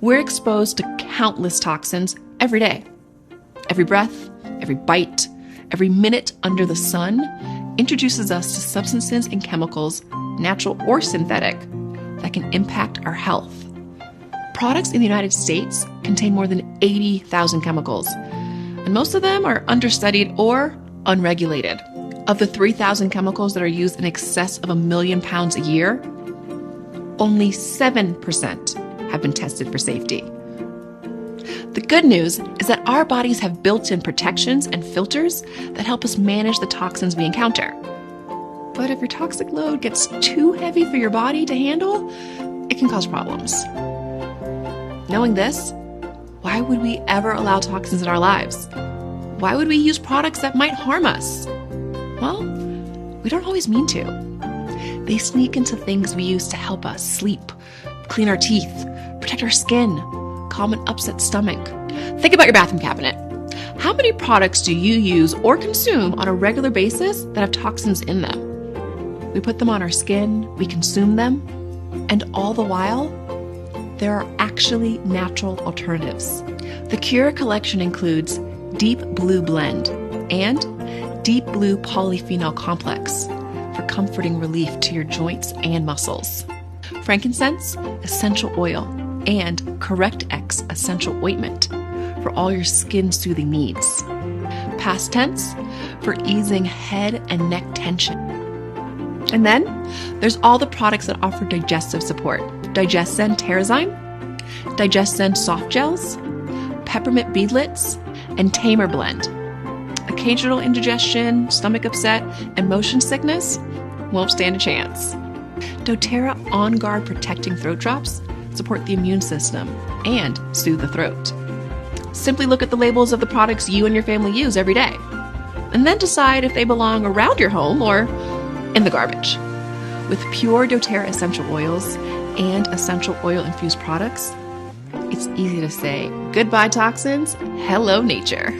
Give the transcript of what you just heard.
We're exposed to countless toxins every day. Every breath, every bite, every minute under the sun introduces us to substances and chemicals, natural or synthetic, that can impact our health. Products in the United States contain more than 80,000 chemicals, and most of them are understudied or unregulated. Of the 3,000 chemicals that are used in excess of 1 million pounds a year, only 7% have been tested for safety. The good news is that our bodies have built-in protections and filters that help us manage the toxins we encounter. But if your toxic load gets too heavy for your body to handle, it can cause problems. Knowing this, why would we ever allow toxins in our lives? Why would we use products that might harm us? Well, we don't always mean to. They sneak into things we use to help us sleep, clean our teeth, protect our skin, calm an upset stomach. Think about your bathroom cabinet. How many products do you use or consume on a regular basis that have toxins in them? We put them on our skin, we consume them, and all the while, there are actually natural alternatives. The Cure collection includes Deep Blue Blend and Deep Blue Polyphenol Complex for comforting relief to your joints and muscles, frankincense essential oil, and Correct X essential ointment for all your skin soothing needs, past tense for easing head and neck tension. And then there's all the products that offer digestive support: DigestZen Terrazyme, DigestZen Soft Gels, Peppermint Beadlets, and Tamer Blend. Occasional indigestion, stomach upset, and motion sickness won't stand a chance. doTERRA On Guard Protecting Throat Drops support the immune system and soothe the throat. Simply look at the labels of the products you and your family use every day, and then decide if they belong around your home or in the garbage. With pure doTERRA essential oils and essential oil infused products, it's easy to say goodbye toxins, hello nature.